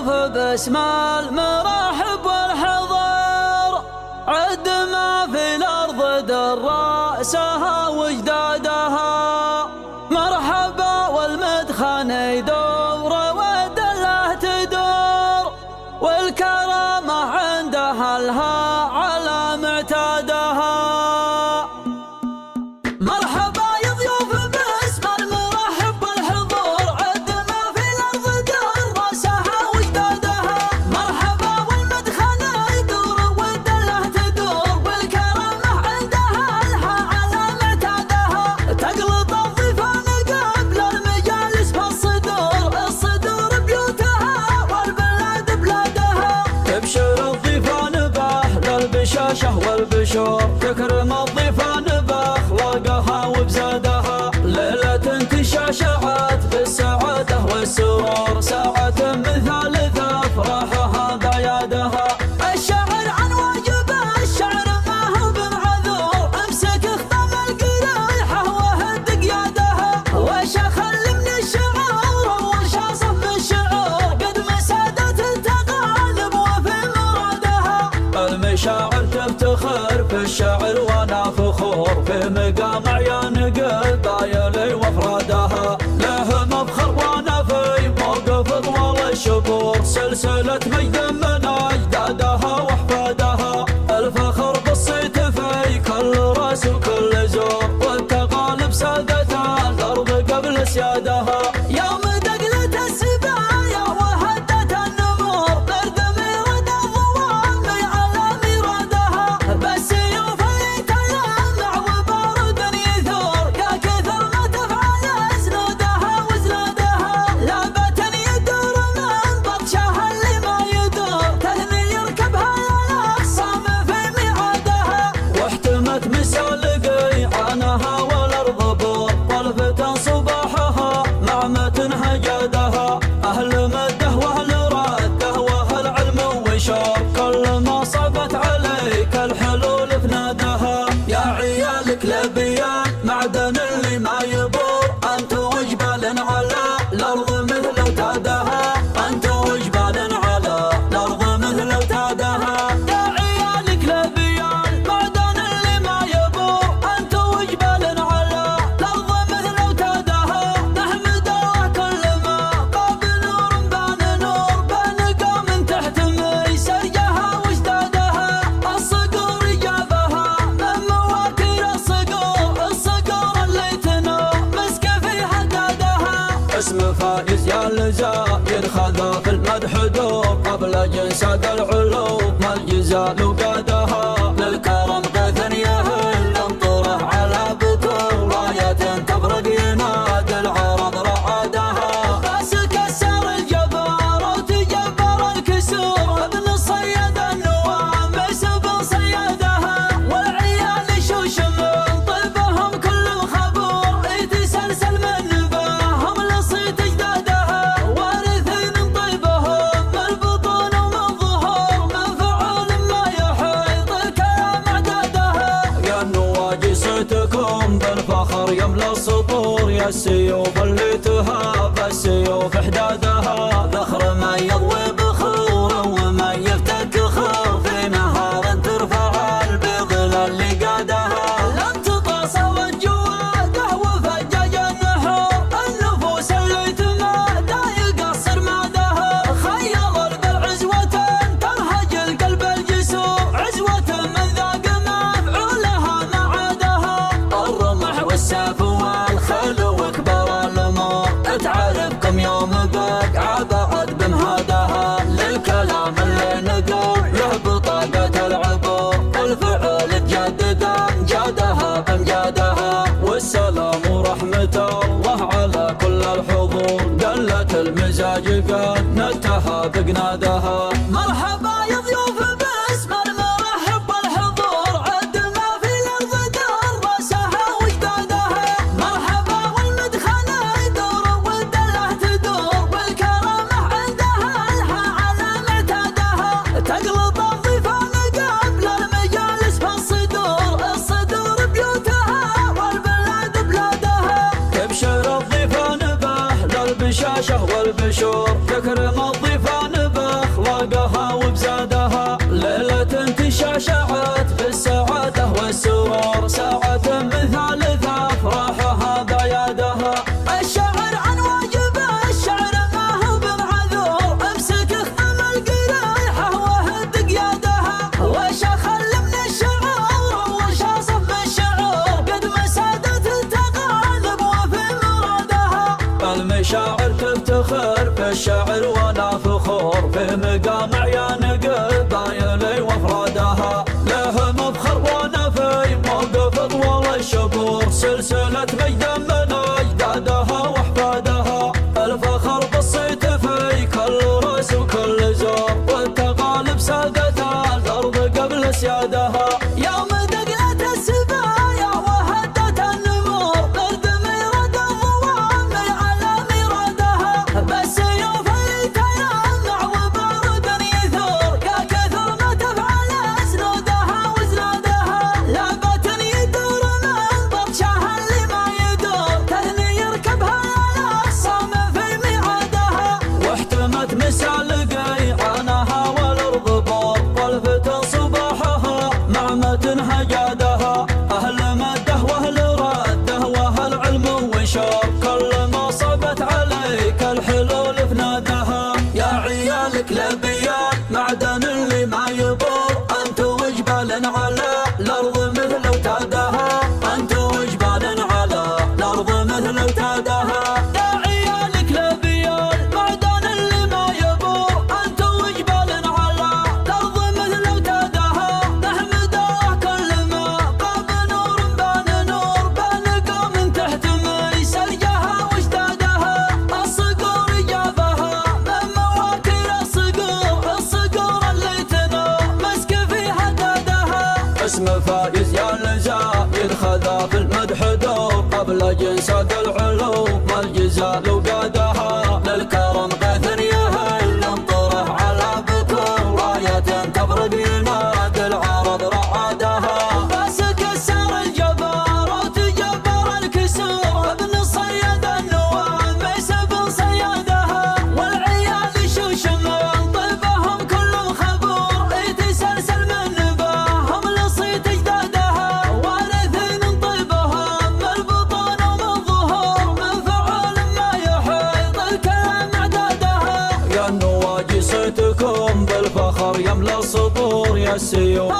الضيوف باسم المرحب والحضور، عد ما في الأرض در رأسها وجدادها. مرحبا والمدخن يدور والدلة تدور، والكرامة عندها لها على معتادها. مرحبا يا ضيوف باسم المرحب والحضور، عد ما في الأرض در رأسها وجدادها. مرحبا والمدخن يدور والدلة تدور، والكرامة عندها لها على معتادها. تقلط الضيفان قبل المجالس في الصدور بيوتها والبلاد بلادها. تبشر الضيفان بأهل البشاشة والبشور، تكرم الضيفان بأخلاقها وبزادها. ليلة تشعشعت بالسعادة والسرور، ساعة من ثالث أفراحها بأعيادها. الشاعر عن واجب الشعر ما هو بمعذور، امسك خطام القريحة وهد قيادها. وش أخلي من الشعور وش أصف من الشعور، قد مسادت التقالب وفي مرادها. المشاعر تفتخر في الشعر وانا فخور، في مقام عيان قبايلي وافرادها. له مفخر وانا في موقف طوال الشبور، سلسلة مجد من اجدادها واحفادها. الفخر بالصيت في كل راس وكل زور، والتقالب سادت الارض قبل سيادها. يوم دقلت السبايا وهدت النمور، بردم يرد الضوامي على مرادها. بالسيوف اللي تلمع وبارد يثور، يا كثر ما تفعل اسنودها وزنادها. لابة يدور من بطشها اللي ما يدور، تهني يركبها الاخصام في ميعادها. واحتمت مسالقي عنها والارض بور، والفتن صباحها مع متن هجادها. اهل مده واهل راده واهل علم وشور، كل ما صبت عليك الحلول في نادها. يا عيال كلبيان معدن اللي ما يبور، انتو جبال على الارض مثل اوتادها. انتو جبال على الارض مثل اوتادها. يا عيال كلبيان معدن اللي ما يبور، انتو جبال على الارض مثل اوتادها. نحمد الله كل ما طاب نور بان نور، بنقى من تحت ميسرجها وجدادها. الصقور جابها من مواكر الصقور اللي تنور مسك في حدادها. اسم فايز يا الزايد خذا في المدح دور، قبل جنساد العلوم ما الجزال وقادها. للكرم غيث يهل انطره على بكور، راية تبرق ينادي العرب رعادها. راس كسر الجبار وتجبر الكسور، ابن الصياد النوام بسب صيادها. والعيال شوش من طيبهم كل خبور، يتسلسل من نباهم لصيت اجدادها. وارثين طيبهم من البطون ومن ظهور، من فعول ما يحيط الكلام اعدادها. يا النواجي صيتكم بالفخر يملى السطور، يا السيوف اللي تهاب السيوف احدادها. ذخر من يضوي بخور ومن يفتك خور، في نهار ترفع البيض اللي قادها. لم تطاس والجواده وفجج النحور، النفوس اللي تمادى يقصر مادها. خير بالعزوة ترهج القلب الجسور، عزوة من ذاق مفعولها ما عادها. الرمح والسيف والخيل وكبر الامور، تعرفكم يوم بقعة بعد بمهادها. للكلام اللي نقول له بطاقة العبور، والفعل تجدد امجادها بامجادها. والسلام ورحمة الله على كل الحضور، قلت المزاج قد نلتها بقنادها. مرحبا يا ضيوف باسم المرحب والحضور، عد ما في الارض در راسها وجدادها. مرحبا والمدخن يدور والدلة تدور، والكرامة عندها لها على معتادها. تقلط الضيفان قبل المجالس في الصدور بيوتها والبلاد بلادها. تبشر الضيفان بأهل البشاشة والبشور، تكرم الضيفان مقام عيان قبايلي وافرادها، له مفخر ونفي موقف طول الشبور، سلسلة مجد من اجدادها واحفادها، الفخر بالصيت في كل راس وكل زور، والتغالب سادت الارض قبل سيادها. يوم دقلت السبايا وهدت النمور، قدم يرد الظوام على مرادها، بالسيوف اللي تيمع وبارد يثور، يا كثر ما تفعل اسنودها وزنادها، لعبة يدور من برشها اللي ما يدور، تهني يركبها الاخصام في ميعادها، واحتمت مسال قيعانها والارض بور، والفتن صباحها مع متن هجادها، اهل مده واهل رده واهل علم وشور، كل ما صبت عليك الحلول فنادها. يا عيالك لبيان معدن اللي ما يبور، انتو جبال على الارض مثل اوتادها، انتو جبال على الارض مثل اوتادها. يا عيالك لبيان معدن اللي ما يبور، انتو جبال على الارض مثل اوتادها، نحمد الله كل ما قام نور بان نور، بان قوم تحت ميسر جها واجدادها، الصقور جابها من مواكر الصقور، الصقور اللي تنور مسك في حدادها، اسم فايز يا الزايد خذا في المدح دور، قبل جنسات العلوم الجزال وقادها، للكرم غيث يهل انطره على بكور، راية تفرق ينادي العرض رعادها، بس كسر الجبار وتجبر الكسور، ابن الصياد النوام يسب صيادها، والعيال شوش من طيبهم كلهم خبور، يتسلسل من نباهم لصيت اجدادها، وارثين طيبهم من البطون ومن ظهور، من فعول ما يحيط الكلام اعدادها. يا النواجي صيتكم بالفخر يملا الصدور، يا السيوف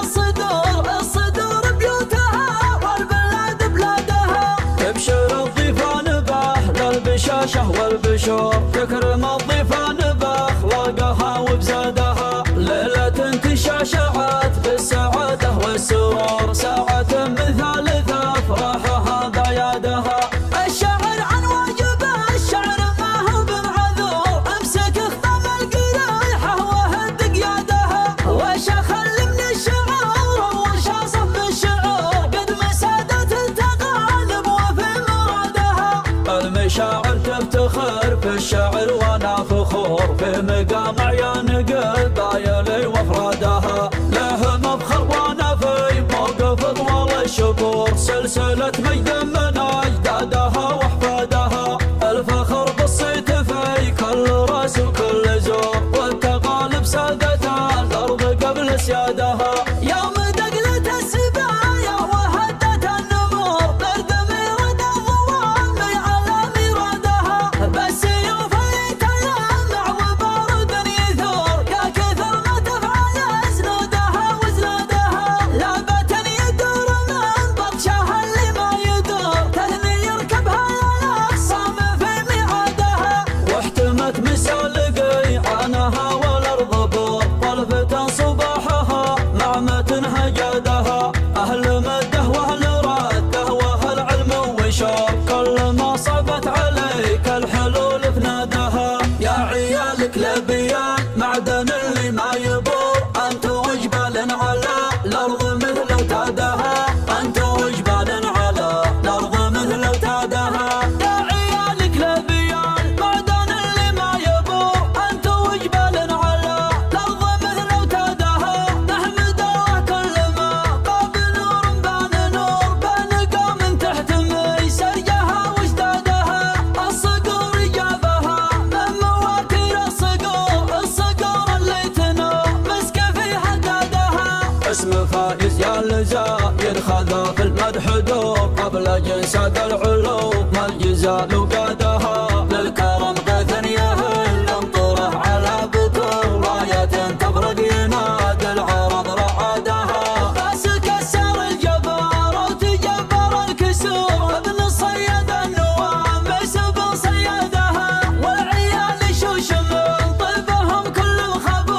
الصدور بيوتها والبلاد بلادها، تبشر الضيفان باهل البشاشه والبشور، تكرم الضيفان باخلاقها وبزادها، ليله تشعشعت بالسعاده والسرور، ساعه من ثالث افراحها ضيادها، الشعر عن واجب الشعر ما هو بمعذور، امسك خطام القريحه وهد قيادها، وش اخل من الشعور وش اصف الشعور، قد مسادت التقالب وفي مرادها، المشاعر تفتخر في الشعر وانا فخور، في مقام عيان قبايلي وافرادها، له مفخر وانا في موقف طوال الشبور، سلسلة مجد من اجدادها واحفادها، الفخر بالصيت في كل راس وكل زور، والتغالب سادت الارض قبل سيادها. يوم دقلت السبايا وهدت النمور، قدم يرد الظوام على مرادها، بالسيوف اللي تيمع وبارد يثور، يا كثر ما تفعل اسنودها وزنادها، لعبة يدور من برشها اللي ما يدور، تهني يركبها الاخصام في ميعادها، واحتمت مسال قيعانها والارض بور، والفتن صباحها مع متن هجادها، اهل مده واهل رده واهل علم وشور، كل ما صبت عليك الحلول فنادها. يا عيالك لبيان معدن اللي ما يبور، انتو جبال على الارض مثل اوتادها، انتو جبال على الارض مثل اوتادها. يا عيالك لبيان معدن اللي ما يبور، انتو جبال على الارض مثل اوتادها، نحمد الله كل ما قام نور بان قوم تحت ميسر جها واجدادها، الصقور جابها من مواكر الصقور، الصقور اللي تنور مسك في حدادها، اسم فايز يا الزايد خذا في المدح دور، قبل جنسات العلوم الجزال وقادها، للكرم غيث يهل انطره على بكور، راية تفرق ينادي العرض رعادها، بس كسر الجبار وتجبر الكسور، ابن الصياد النوام يسب صيادها، والعيال شوش من طيبهم كلهم خبور،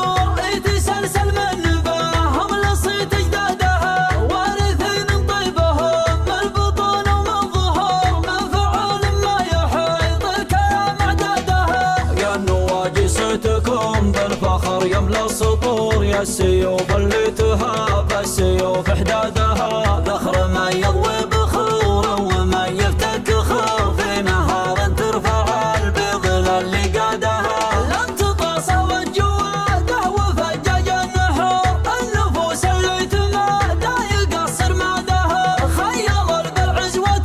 وانتم بالفخر يملى السطور، يا السيوف اللي تهاب السيوف حدادها، ذخر من يضوي بخور ومن يفتك خور، في نهار ترفع البيض للي قادها، لن تطاس والجواده وفجاج النحور، النفوس اللي تمادى يقصر مادها، خيال بالعزوة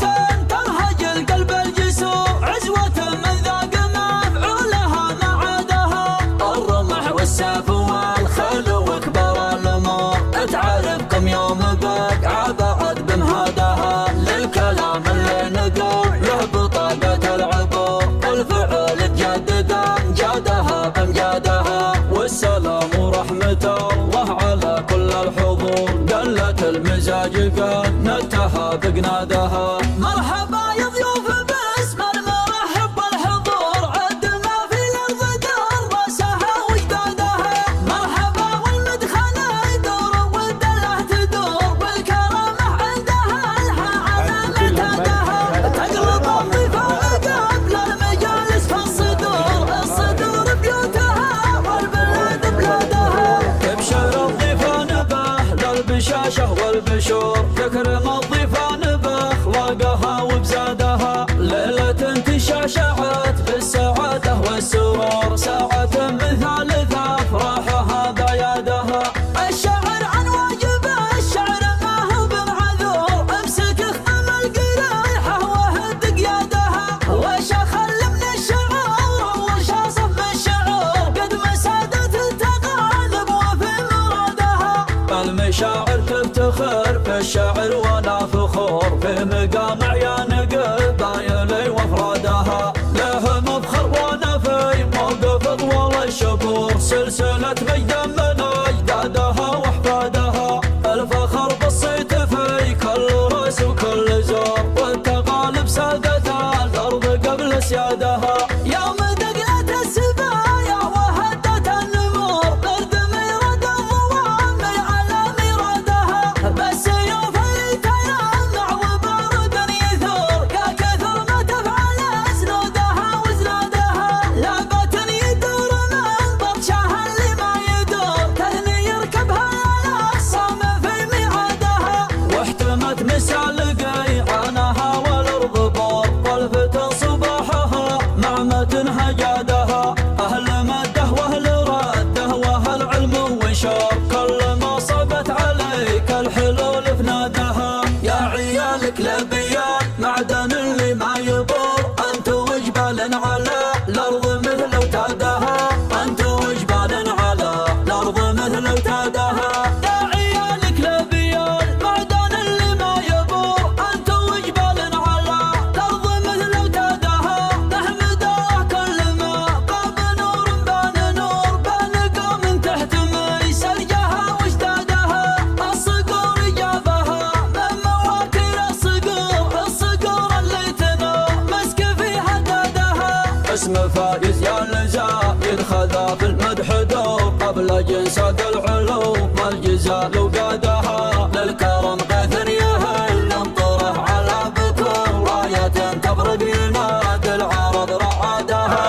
تنهج القلب الجسور، عزوة من ذاق مفعولها معادها، الرمح والسيف والخيل وكبر الامور، تعرفكم يوم بقعة بعد بمهادها، للكلام اللي نقول له بطاقة العبور، الفعل تجدد امجادها بامجادها، والسلام ورحمة الله على كل الحضور، قلت المزاج قد نتها بقنادها، مرحبا يا ضيوف باسم المرحب والحضور، عد ما في الارض دار راسها وجدادها، مرحبا والمدخل يدور والدلع تدور، والكرامه عندها لها علامة تادها، تقلب الضيفان قبل المجالس في الصدور بيوتها والبلاد بلادها، تبشر الضيفان باهل البشاشة والبشور، تكرم الضيفان باخلاقها وبزادها، ليلة تشعشعت بالسعادة والسرور، ساعة مثال افراحها بعيادها، الشعر عن واجب الشعر ما هو بمعذور، امسك اختم القريحة وهد قيادها، وش اخل من الشعور وش اصف الشعور، قد مسادت التقالب وفي مرادها، المشاعر تفتخر في الشعر وانا فخور، في مقام عيان قبايلي وافرادها، له مفخر وانا في موقف طوال الشكور، سلسلة مجد من اجدادها واحفادها، الفخر بالصيت في كل راس وكل زور، والتقالب سادت الارض قبل سيادها، يوم دقلت السبايا وهدت النمور، برد ميراد الضوامي على ميرادها، بالسيوف اللي تيمع وبارد يثور، يا كثر ما تفعل اسنودها وزنادها، لعبة يدور من بطشها اللي ما يدور، تهني يركبها الاخصام في ميعادها، واحتمت مسال قيعانها والارض بور، والفتن صباحها مع متن هجادها، اهل مده واهل رده واهل علم وشور، كل ما صبت عليك الحلول في نادها، يا عيالك لبيان معدن اللي ما يبور، انتو جبال على الارض مثل اوتادها، انتو جبال على الارض مثل اوتادها، يا عيالك لبيان معدن اللي ما يبور، انتو جبال على الارض مثل اوتادها، نحمده كل ما قام نور بان نور، بان قوم تحت ميسرجها واشدادها، الصقور جابها من مواكر الصقور اللي تنور مسك فيها دادها، اسم فايز يا الزايد خذا في المدح دور، قبل جنسات العلوم الجزال وقادها، للكرم قيث يهل ننطره على بكور، راية تبرق ينادي العرض رعادها،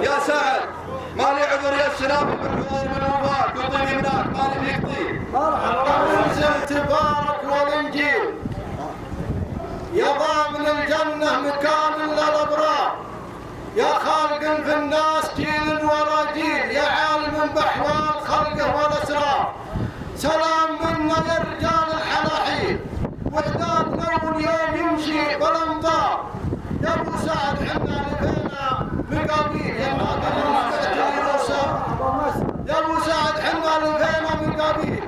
يا سعد مالي عذر يا السلام بالحضور بالوفاء قضي هناك مالي بيقضي مرحبا تبارك والانجيل يا ضامن الجنه مكان للابرار، يا خالق في الناس جيل ورا جيل، يا عالم باحوال خلقه والاسرار، سلام منا للرجال الحلاحين وحداتنا واليوم يمشي بالامطار، يا ابو سعد حنا لفينا مقابيل يا نادر اللي يا ابو سعد حنا لفينا مقابيل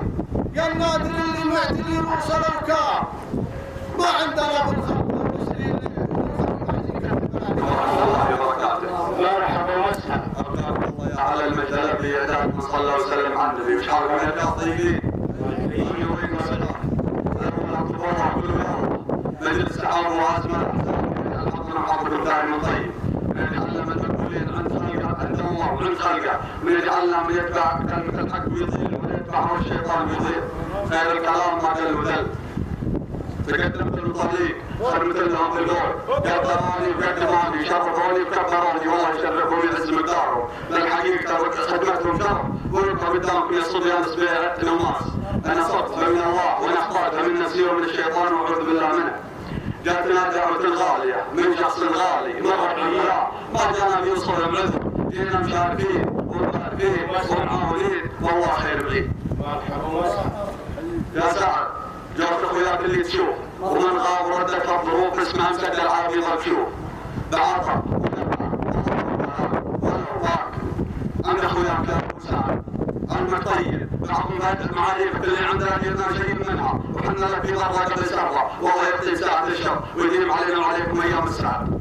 يا النادر اللي معتلي روسه لو كان ما عندنا بالخط المسلمين. مرحبا وسهلا على المجال بيدات صلى الله وسلم على النبي مش عارف من الطيبين وين وسلام مجلس الشعب وازمه حطنا حاضر دائما طيب من يتعلم المقبولين عن خلقه عند الله وعن خلقه من يجعلنا من يتبع كلمه الحق ويضل ومن يتبعه الشيطان ويضل خير الكلام ما قل ودل تقدمت الطريق خدمت لهم في الدور قدروني وقدموني شرفوني وكبروني والله يشرفوني يعز مقدارهم للحقيقه خدمتهم شرف ونطلب قدامكم يا صبيان صبيرة نماس انا صرت من الله وانا اخطات من نفسي ومن الشيطان واعوذ بالله منه. جاتنا دعوة غالية من شخص غالي مرت بالله ما جانا بيوصل العذر جينا مشاركين ومعرفين ومعاونين والله خير بعيد. يا سعد جوت اخوياك اللي تشوف ومن غاب ردت الظروف اسمها مسد العاب يضل شوف بعطا والارواق عند اخوياك يا ابو سعد علمك طيب بعضهم بهدف معاريفك اللي عندنا جبنا شيء منها وحنا لك في ضربه قبل سرة والله يبطل ساعة الشر ويديم علينا وعليكم ايام السعد.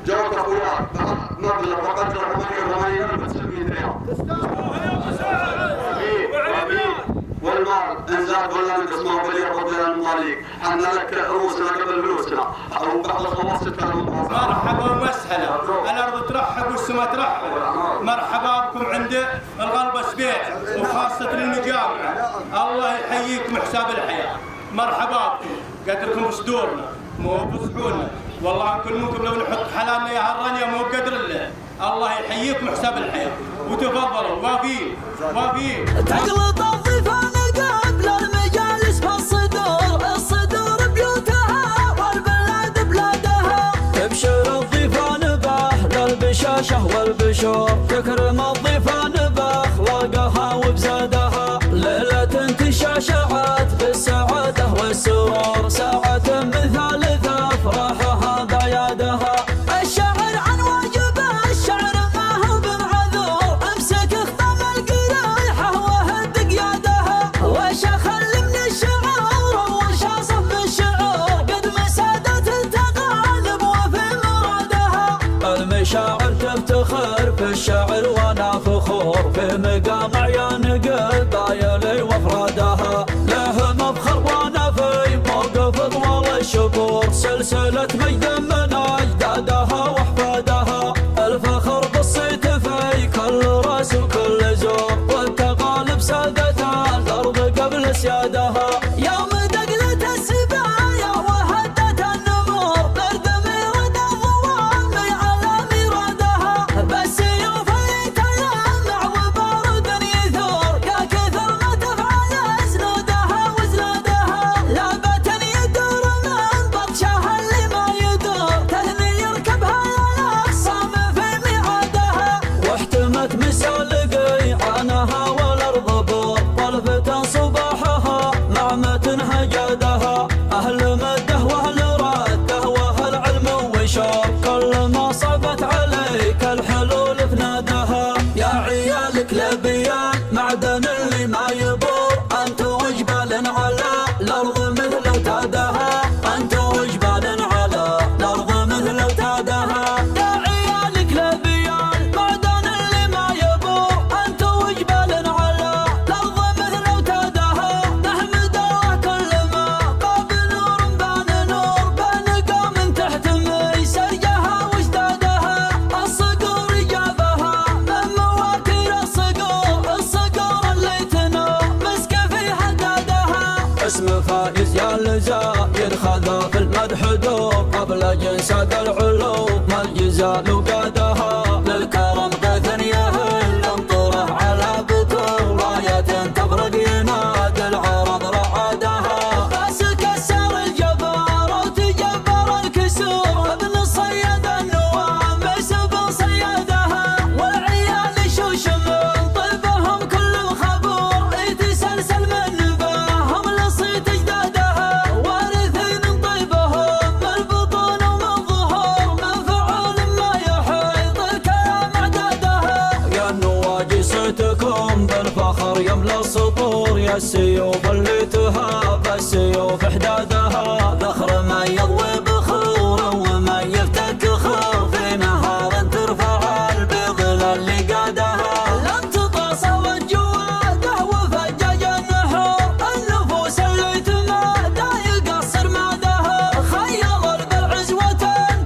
جوت اخوياك مبلغ وقدر 88 ألف 600 ريال والمال انزاد ولا نقص ما هو اللي يربط لنا المطاليق حنا لك رؤوسنا قبل فلوسنا وبعض الخواص تتكلم. مرحبا ومسهلا الارض ترحب والسماء ترحب. مرحبا بكم عند الغلبة سبيع وخاصة المجامع الله يحييكم حساب الحياة. مرحبا بكم قدركم بصدورنا مو بصحولنا والله نكون منكم لو نحط حلالنا يا هالرانية مو بقدر الله. الله يحييكم حساب الحياة وتفضلوا وافين تقلط الضيفان قبل المجالس الصدور بيوتها والبلاد بلادها تبشر الضيفان باهل البشاشة والبشور تكرم الضيفان باخلاقها وبزادها ليلة تشاشعت بالسعادة والسرور ساعة مثال افراحها ضيادها. الشاعر عن واجبه الشعر ما هو بمعذور امسك اختم القريحة وهد قيادها وشخل من الشعور وشاصف بالشعور قد مسادت التغالب وفي مرادها. المشاعر تفتخر في الشعر وانا فخور في مقام عيان قبايلي وافرادها له مفخر وانا في موقف طوال الشكور سلسلة مجد من اجدادها واحفادها. الفخر بالصيت في كل راس وكل زور والتغالب سادتها الارض قبل سيادها. يوم دقلة السبايا وهدت النمور بردمي ودى الظوامي على مرادها بالسيوف اللي تلمع وبارد يثور يا كثر ما تفعل اسنودها وزنادها لعبة يدور من بطشها اللي ما يدور تهني يركبها الاخصام في ميعادها واحتمت مسالقي عنها والارض بور طلفة صباحها مع متن هجادها اهل مده واهل راده واهل علم وشور كل ما صعبت عليك الحلول فنادها. يا عيال كلابيان معدن اللي ما يبور انتو جبال على الارض مثل اوتادها انتو جبال على الارض مثل اوتادها. يا عيال كلابيان معدن اللي ما يبور انتو جبال على الارض مثل اوتادها. نحمد الله كل ما باب نور بان نور بان من تحت ميسرجها واجدادها. الصقور جابها من مواتير الصقور اللي تنوم مسك في حدادها. اسم فايز يا الزايد خذا في المدح دور قبل جنساد العلوم ما الجزال وقادها. للكرم غيث يهل انطره على بطول راية تبرق ينادي العرب رعادها. بس كسر الجبار وتجبر الكسور ابن الصياد النوامس بن صيادها. والعيال شوش من طيبهم كلهم خبور يتسلسل من نباهم لصيت اجدادها. وارثين طيبهم من البطون ومن ظهور يا السيوف اللي تهاب السيوف حدادها ذخر من يضوي بخور ومن يفتك خور في نهار ترفع البغل اللي قادها لم تطاس والجواده وفجج النحور النفوس اللي تمادى يقصر مادها خير بالعزوة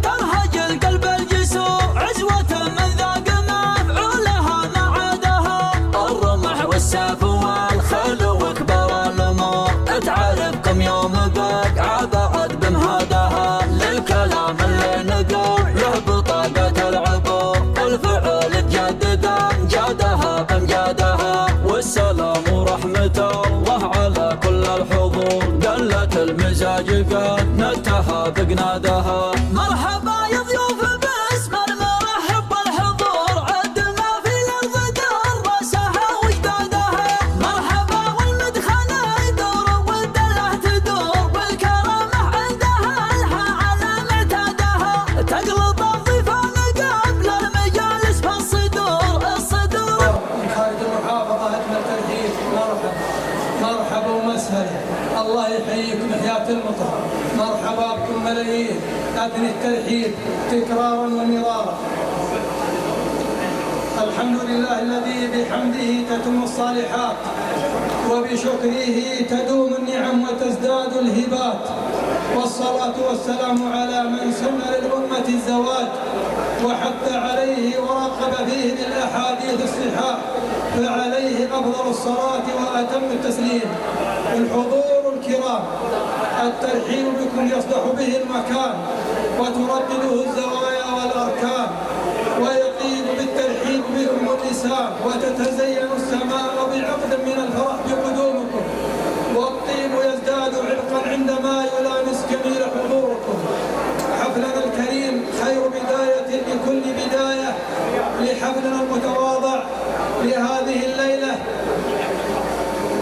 ترهج القلب الجسور عزوة من ذاق مفعولها معادها الرمح والسيف والخيل وكبر الامور تعرفكم يوم بقعه بعد بمهادها للكلام اللي نقول له بطاقة العبور الفعل تجدد امجادها بامجادها والسلام ورحمة الله على كل الحضور قلت المزاج قد نتها بقنادها مرحبا يا ضيوف باسم المرحب بالحضور عد ما في الارض دار راسها وجدادها مرحبا والمدخل يدور والدلة تدور والكرامة عندها لها على معتادها تقلط الضيفان قبل المجالس في الصدور من خارج المحافظة أجمل ترحيب مرحبا ومسهلا الله يحييكم حياة المطر مرحبا بكم ملايين أثني الترحيب تكرارا ومرارا الحمد لله الذي بحمده تتم الصالحات وبشكره تدوم النعم وتزداد الهبات والصلاة والسلام على من سن للأمة الزواج وحث عليه ورغب فيه بالأحاديث الصحاح فعليه أفضل الصلاة وأتم التسليم الحضور الكرام الترحيب بكم يصلح به المكان وتردده الزوايا والأركان ويطيب بالترحيب بكم اللسان وتتزين السماء بعقد من الفرح بقدومكم والطيب يزداد عرقا عندما يلامس جميل حضوركم حفلنا الكريم خير بداية لكل بداية لحفلنا المتواضع لهذه الليلة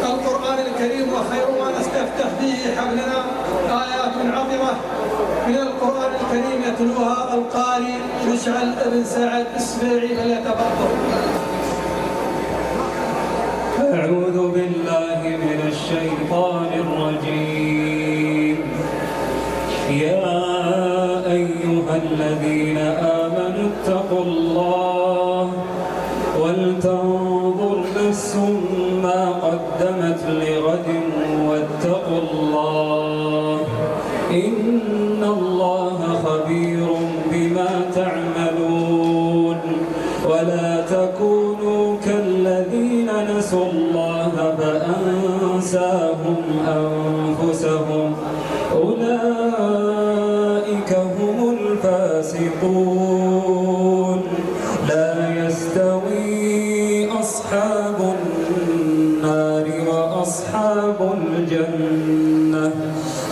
القرآن الكريم وخير ما نستفتح به حفلنا آيات عظيمة من القرآن الكريم يتلوها القارئ مشعل بن سعد السبيعي فليتفضل. أعوذ بالله من الشيطان الرجيم يا أيها الذين آمنوا اتقوا الله ولتنظر نفس ما قدمت لغد واتقوا الله إن الله خبير بما تعملون ولا تكونوا كالذين نسوا الله فأنساهم أنفسهم أولئك هم الفاسقون لا يستوي أصحاب النار وأصحاب الجنة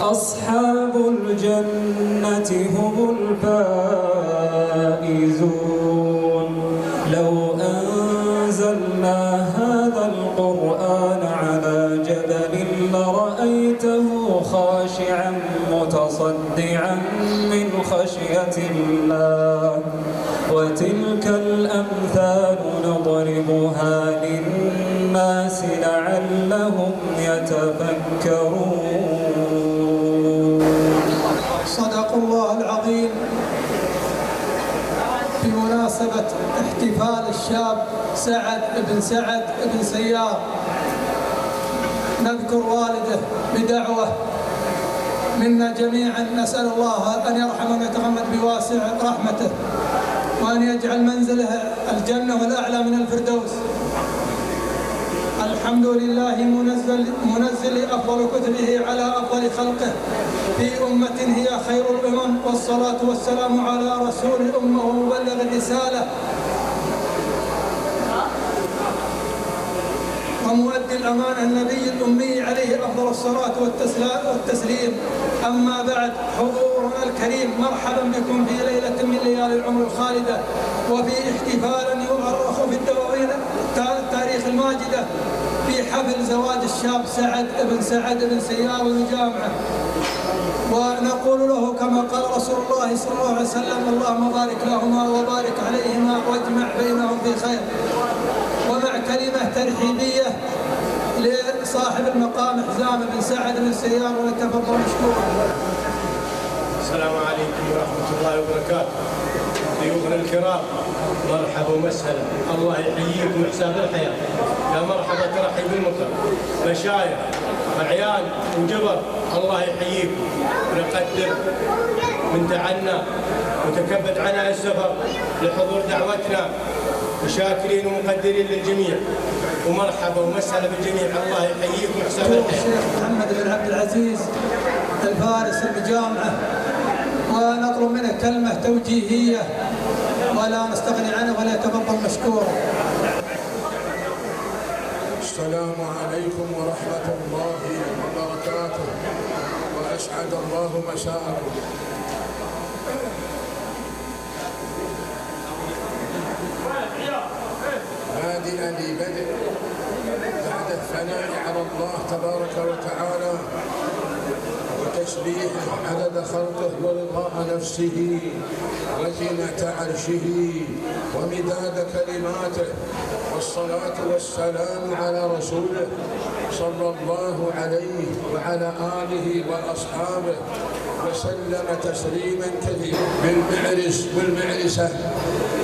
أصحاب الجنة هم الفائزون لو أنزلنا هذا القرآن على جبل لرأيته خاشعا متصدعا من خشية الله وتلك الأمثال نضربها للناس لعلهم يتفكرون. صدق الله العظيم. بمناسبة احتفال الشاب سعد بن سيار نذكر والده بدعوة منا جميعا نسأل الله أن يرحمه ويتغمد بواسع رحمته وأن يجعل منزله الجنة والأعلى من الفردوس. الحمد لله منزل أفضل كتبه على أفضل خلقه في أمة هي خير الأمم والصلاة والسلام على رسول الأمة ومبلغ الرسالة ومؤدي الأمانة النبي الأمي عليه أفضل الصلاة والتسليم. أما بعد حضورنا الكريم مرحبا بكم في ليلة من ليالي العمر الخالدة وفي احتفال يؤرخ في الدواوين التاريخ الماجدة في حفل زواج الشاب سعد بن سيار الجامعة ونقول له كما قال رسول الله صلى الله عليه وسلم اللهم بارك لهما وبارك عليهما واجمع بينهم في خير. ومع كلمة ترحيبية صاحب المقام حزام بن سعد بن سيار، ولتفضل مشكورا. السلام عليكم ورحمة الله وبركاته. ضيوفنا الكرام مرحبا ومسهلا، الله يحييكم حساب الحياة. يا مرحبا ترحيب بالمطر، مشايخ أعيان وجبر، الله يحييكم. ونقدر من دعنا وتكبد عنا السفر لحضور دعوتنا، وشاكرين ومقدرين للجميع، ومرحبا ومسهلا بالجميع، الله يحييكم حساب الحياة. الشيخ محمد بن عبد العزيز الفارس المجامعة، ونطلب منه كلمة توجيهية ولا نستغني عنه، وليتفضل مشكورا. السلام عليكم ورحمة الله وبركاته، وأسعد الله مساءكم. بادئا لبدء بعد الثناء على الله تبارك وتعالى وتسبيحه عدد خلقه ورضاء نفسه وزنة عرشه ومداد كلماته، والصلاة والسلام على رسوله صلى الله عليه وعلى آله وأصحابه وسلم تسليما كثيرا بالمعرسة.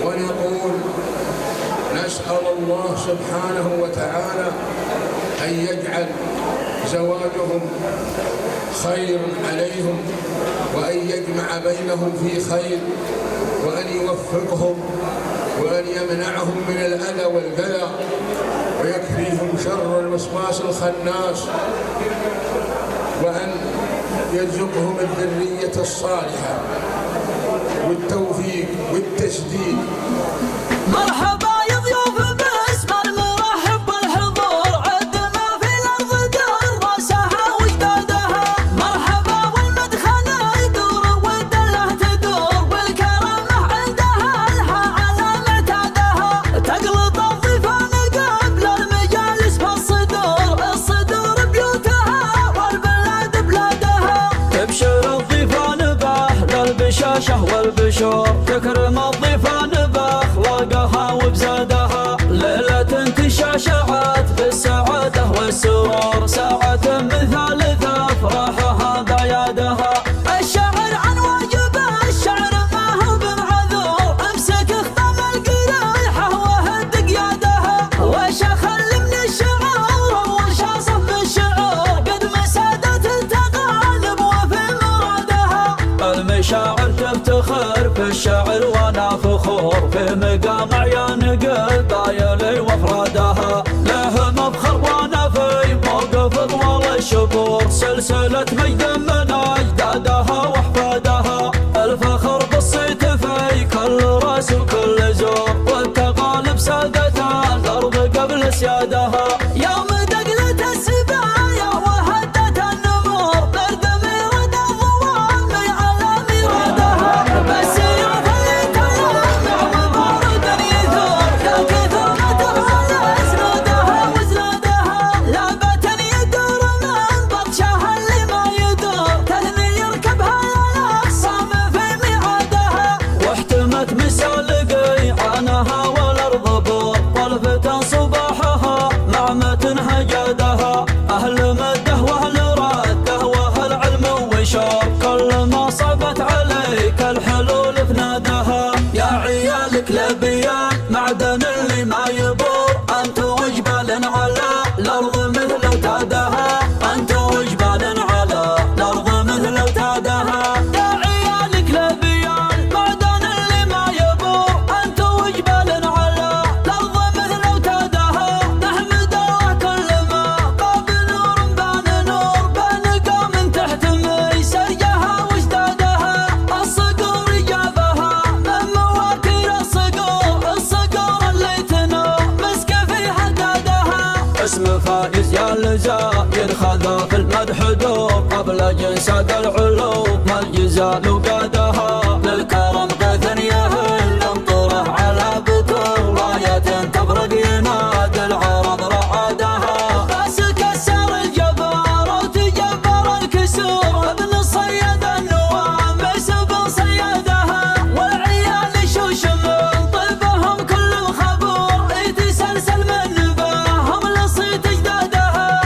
ونقول نسأل الله سبحانه وتعالى أن يجعل زواجهم خير عليهم، وأن يجمع بينهم في خير، وأن يوفقهم، وأن يمنعهم من الأذى والبلاء، ويكفيهم شر الوسواس الخناس، وأن يرزقهم الذرية الصالحة والتوفيق والتسديد. مرحبا يا ضيوف باسم المرحب بالحضور، عد ما في الارض دار راسها وجدادها. مرحبا والمدخل يدور والدله تدور، والكرامه عندها لها على معتادها. تقلط الضيفان قبل المجالس بالصدور، الصدور بيوتها والبلاد بلادها. تبشر الضيفان باهل البشاشه والبشور، تكرم الضيفان باخلاقها وبزادها. ليلة تشعشعت بالسعادة والسرور، ساعة مثال افراحها بعيادها. الشعر عن واجب الشعر ما هو بمعذور، امسك خطام القريحة وهد قيادها. وش اخلي من الشعور وشاصف بالشعور، قد مسادت التغالب وفي مرادها. المشاعر تفتخر في الشعر وانا فخور، في مقام عيان قبايلي وافرادها. له مفخر وانا في موقف طوال الشكور، سلسلة مجد من اجدادها واحفادها. الفخر بالصيت في كل راس وكل زور، والتغالب سادتها الارض قبل سيادها. يوم دقلت السبايا وهدت النمور، برد ميراد الظوامي على ميرادها. بس يوم اللي تلمع وبرد يثور، يا كثر ما تغلى اسنودها وزنادها. لابة يدور من بطشها اللي ما يدور، تهني يركبها الاخصام في ميعادها. واحتمت مسالقي عنها والارض بور، والفتن صباحها مع متن هجادها. اهل مده واهل رده واهل علم وشور، كل ما صبت عليك الحلول فنادها. يا عيالك لبيان معدن اللي ما يبور، انتو وجبال على الارض مثل اوتادها. انتو وجبال على الارض مثل اوتادها. يا عيالك لبيان معدن اللي ما يبور، انتو وجبال على الارض مثل اوتادها. نحمد الله كل ما طاب نور بان نور، بنقى من تحت ميسرجها وجدادها. الصقور جابها من مواكر الصقور، الصقور اللي تنور مسك في حدادها. اسم فايز يا الزايد خذا في المدح دور، قبل جنساد العلوم ما الجزال وقادها. للكرم قيث يهل انطره على بتور، راية تبرق ينادي العرض رعادها. بس كسر الجبار وتجبر الكسور، ابن الصياد النوامس بن صيادها. والعيال شوش من طيبهم كل الخبور، يتسلسل من نباهم لصيت اجدادها.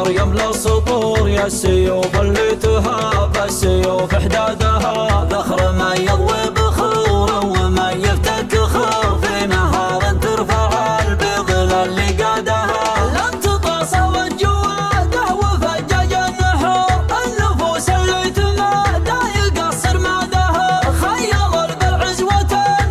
النور يملى السطور، يا السيوف اللي تهاب السيوف حدادها، ذخر ما يضوي بخور وما يفتك خور، في نهار ترفع البغل اللي قادها، لم تطاس والجواده وفجاج النحور، النفوس اللي تمادى يقصر مادها، خير بالعزوة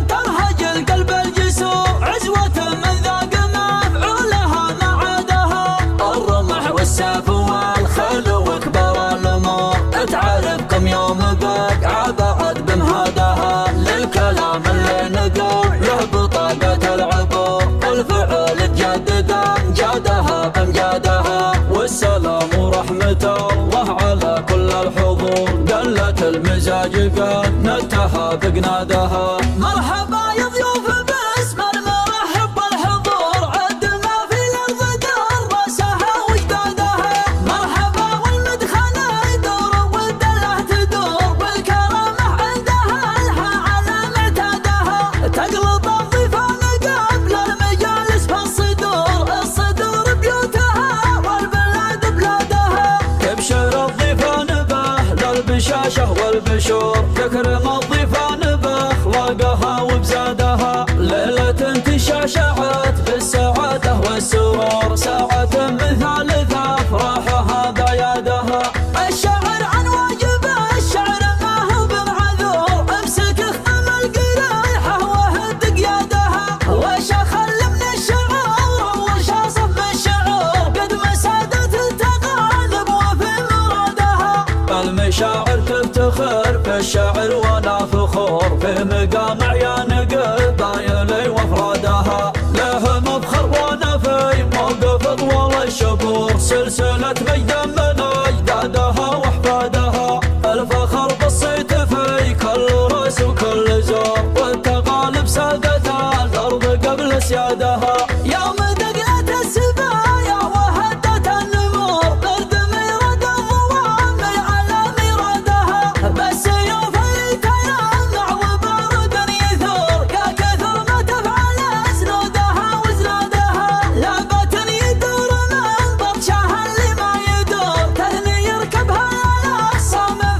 تنهج القلب الجسور، عزوة من ذاق مفعولها ما عادها، الرمح والسيف والخيل وكبر الامور، تعرفكم يوم بقعة بعد بمهادها، للكلام اللي نقول له بطاقة العبور، الفعل تجدد امجادها بامجادها، والسلام ورحمة الله على كل الحضور، دلت المزاج قد نتهى بقنادها. مرحبا يا ضيوف باسم المرحب والحضور، عد ما في الارض دار راسها وجدادها، مرحبا والمدخل يدور والدلة تدور، بالكرامة عندها لها على معتادها، تقلط الضيفان قبل المجالس بالصدور، الصدور بيوتها والبلاد بلادها، تبشر الضيفان باهل البشاشة والبشور، تكرم الضيفان باخلاقها وبزادها، ليلة تشعشعت بالسعادة والسرور، ساعة مثال افراحها بيادها، الشعر عن واجب الشعر ما هو بمعذور، امسك اختم القريحة وهد قيادها، وش اخل من الشعور وش اصف بالشعور، قد مسادت التغالب وفي مرادها، المشاعر تفتخر في الشعر وانا فخور، في مقام عيان قبايلي وافرادها، له مفخر وانا في موقف طوال الشهور، سلسلة مجد